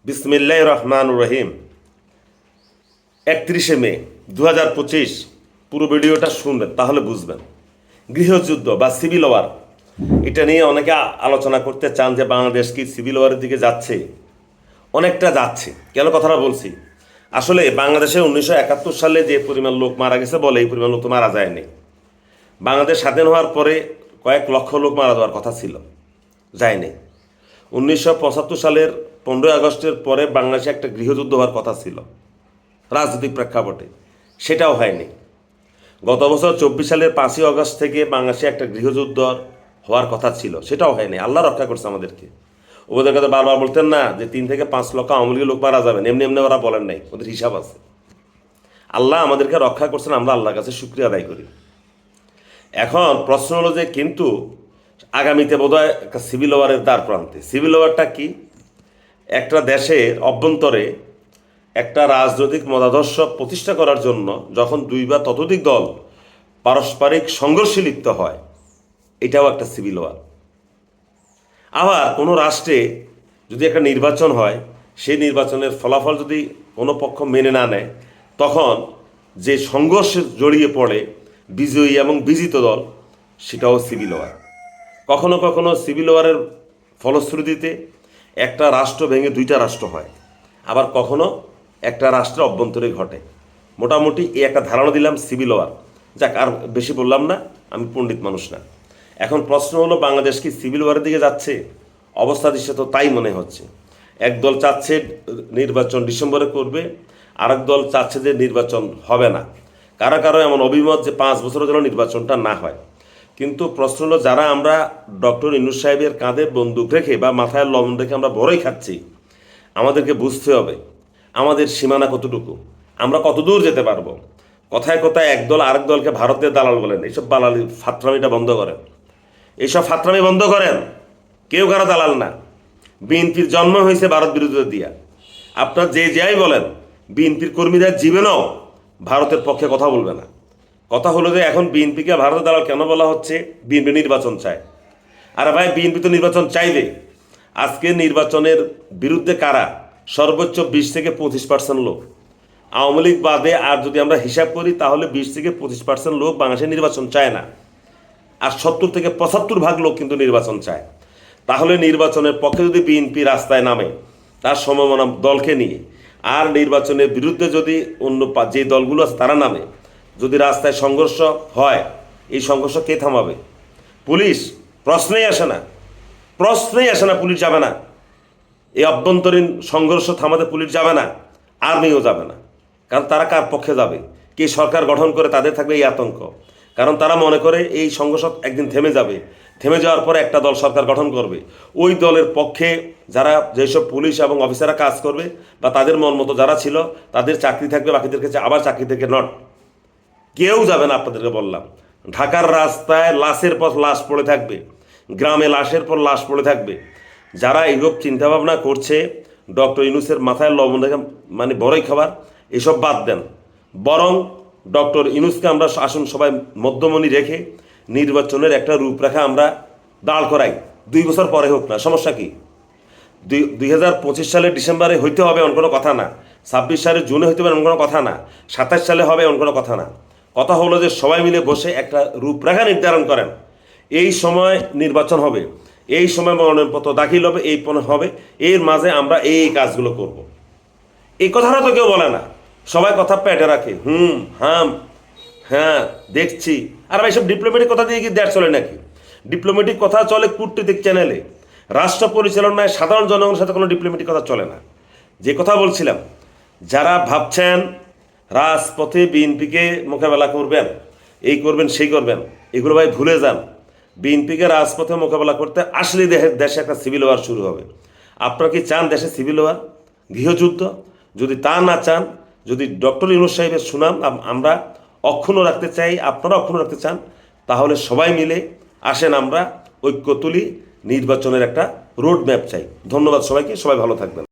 বিসমিল্লাহির রহমানির রহিম। 31শে মে 2025 পুরো ভিডিওটা শুনবেন, তাহলে বুঝবেন। গৃহযুদ্ধ বা সিভিল ওয়ার, এটা নিয়ে অনেকে আলোচনা করতে চান যে বাংলাদেশ কি সিভিল ওয়ারের দিকে যাচ্ছে। অনেকটা যাচ্ছে। কেন কথাটা বলছি? আসলে বাংলাদেশে 1971 সালে যে পরিমাণ লোক মারা গেছে বলে এই পরিমাণ লোক তো মারা যায়নি। বাংলাদেশ স্বাধীন হওয়ার পরে কয়েক লক্ষ লোক মারা যাওয়ার কথা ছিল, যায়নি। 1975 সালের 15ই আগস্টের পরে বাংলাদেশে একটা গৃহযুদ্ধ হওয়ার কথা ছিল রাজনৈতিক প্রেক্ষাপটে, সেটাও হয়নি। গত বছর 24 সালের 5ই আগস্ট থেকে বাংলাদেশে একটা গৃহযুদ্ধ হওয়ার কথা ছিল, সেটাও হয়নি। আল্লাহ রক্ষা করছে আমাদেরকে। ওদের কথা বারবার বলতেন না যে 3 থেকে 5 লক্ষ আওয়ামী লীগের লোক মারা যাবেন, এমনি এমনি ওরা বলেন নাই, ওদের হিসাব আছে। আল্লাহ আমাদেরকে রক্ষা করছেন, আমরা আল্লাহর কাছে শুকরিয়া আদায় করি। এখন প্রশ্ন হলো যে কিন্তু আগামীতে বোধহয় একটা সিভিল ওয়ারের দ্বার প্রান্তে। সিভিল ওয়ারটা কি? একটা দেশের অভ্যন্তরে একটা রাজনৈতিক মতাদর্শ প্রতিষ্ঠা করার জন্য যখন 2 বা ততোধিক দল পারস্পরিক সংঘর্ষে লিপ্ত হয়, এটাও একটা সিভিল ওয়ার। আবার কোনো রাষ্ট্রে যদি একটা নির্বাচন হয়, সেই নির্বাচনের ফলাফল যদি কোনো পক্ষ মেনে না নেয়, তখন যে সংঘর্ষে জড়িয়ে পড়ে বিজয়ী এবং বিজিত দল, সেটাও সিভিল ওয়ার। কখনো কখনো সিভিল ওয়ারের ফলশ্রুতিতে একটা রাষ্ট্র ভেঙে 2টা রাষ্ট্র হয়, আবার কখনো একটা রাষ্ট্রের অভ্যন্তরে ঘটে। মোটামুটি এই একটা ধারণা দিলাম সিভিল ওয়ার। যাক, আর বেশি বললাম না, আমি পণ্ডিত মানুষ না। এখন প্রশ্ন হলো, বাংলাদেশ কি সিভিল ওয়ারের দিকে যাচ্ছে? অবস্থা দৃশ্যে তো তাই মনে হচ্ছে। এক দল চাচ্ছে নির্বাচন ডিসেম্বরে করবে, আরেক দল চাচ্ছে যে নির্বাচন হবে না। কারো কারো এমন অভিমত যে 5 বছরের জন্য নির্বাচনটা না হয়। কিন্তু প্রশ্ন হলো, যারা আমরা ডক্টর ইউনূস সাহেবের কাঁধে বন্দুক রেখে বা মাথায় লবণ রেখে আমরা বড়ই খাচ্ছি, আমাদেরকে বুঝতে হবে আমাদের সীমানা কতটুকু, আমরা কত দূর যেতে পারবো। কথায় কথায় একদল আরেক দলকে ভারতের দালাল বলেন। এইসব বালালি ফাত্রামিটা বন্ধ করেন, এইসব ফাত্রামি বন্ধ করেন। কেউ কারো দালাল না। বিএনপির জন্ম হয়েছে ভারত বিরোধিতা দিয়া। আপনার যে যাই বলেন, বিএনপির কর্মীরা জীবনেও ভারতের পক্ষে কথা বলবে না। কথা হলো যে এখন বিএনপিকে ভারতের দালাল কেন বলা হচ্ছে? বিএনপি নির্বাচন চায়। আরে ভাই, বিএনপি তো নির্বাচন চাইবে। আজকে নির্বাচনের বিরুদ্ধে কারা? সর্বোচ্চ 20 থেকে 25% লোক। আওয়ামী লীগ বাদে আর যদি আমরা হিসাব করি, তাহলে 20 থেকে 25% লোক বাংলাদেশে নির্বাচন চায় না। আর 70 থেকে 75% লোক কিন্তু নির্বাচন চায়। তাহলে নির্বাচনের পক্ষে যদি বিএনপি রাস্তায় নামে তার সমমনা দলকে নিয়ে, আর নির্বাচনের বিরুদ্ধে যদি অন্য যে দলগুলো আছে তারা নামে, যদি রাস্তায় সংঘর্ষ হয়, এই সংঘর্ষ কে থামাবে? পুলিশ? প্রশ্নেই আসে না, প্রশ্নেই আসে না। পুলিশ যাবে না। এই অভ্যন্তরীণ সংঘর্ষ থামাতে পুলিশ যাবে না, আর্মিও যাবে না। কারণ তারা কার পক্ষে যাবে? কে সরকার গঠন করে তাদের থাকবে এই আতঙ্ক। কারণ তারা মনে করে এই সংঘর্ষ একদিন থেমে যাবে, থেমে যাওয়ার পরে একটা দল সরকার গঠন করবে। ওই দলের পক্ষে যারা যেসব পুলিশ এবং অফিসাররা কাজ করবে বা তাদের মন মতো যারা ছিল, তাদের চাকরি থাকবে, বাকিদের কাছে আবার চাকরি থেকে নট। কেউ যাবে না, আপনাদেরকে বললাম। ঢাকার রাস্তায় লাশের পর লাশ পড়ে থাকবে, গ্রামে লাশের পর লাশ পড়ে থাকবে। যারা এইসব চিন্তাভাবনা করছে ডক্টর ইউনূসের মাথায় লবণ রেখে মানে বড়ই খাবার, এসব বাদ দেন। বরং ডক্টর ইউনূসকে আমরা আসুন সবাই মধ্যমণি রেখে নির্বাচনের একটা রূপরেখা আমরা দাঁড় করাই। 2 বছর পরে হোক না, সমস্যা কি? 2025 সালের ডিসেম্বরে হইতে হবে এমন কোনো কথা না, 26 সালের জুনে হইতে হবে এমন কোনো কথা না, 27 সালে হবে এমন কোনো কথা না। কথা হলো যে সবাই মিলে বসে একটা রূপরেখা নির্ধারণ করেন। এই সময় নির্বাচন হবে, এই সময় মনোনয়নপত্র দাখিল হবে, এই হবে, এর মাঝে আমরা এই কাজগুলো করব। এই কথাটা তো কেউ বলে না, সবাই কথা পেটে রাখে। হাম, হ্যাঁ দেখছি। আর ভাই, সব ডিপ্লোম্যাটিক কথা দিয়ে কি দেশ চলে নাকি? ডিপ্লোম্যাটিক কথা চলে কূটনৈতিক চ্যানেলে। রাষ্ট্র পরিচালনায় সাধারণ জনগণের সাথে কোনো ডিপ্লোম্যাটিক কথা চলে না। যে কথা বলছিলাম, যারা ভাবছেন রাজপথে বিএনপিকে মোকাবেলা করবেন, এই করবেন সেই করবেন, এগুলো ভাই ভুলে যান। বিএনপিকে রাজপথে মোকাবেলা করতে আসলে দেশে একটা সিভিল ওয়ার শুরু হবে। আপনারা কি চান দেশে সিভিল ওয়ার, গৃহযুদ্ধ? যদি তা না চান, যদি ডক্টর ইউনূস সাহেবের সুনাম আমরা অক্ষুণ্ণ রাখতে চাই, আপনারা অক্ষুণ্ণ রাখতে চান, তাহলে সবাই মিলে আসেন আমরা ঐক্য তুলি, নির্বাচনের একটা রোড ম্যাপ চাই। ধন্যবাদ সবাইকে, সবাই ভালো থাকবেন।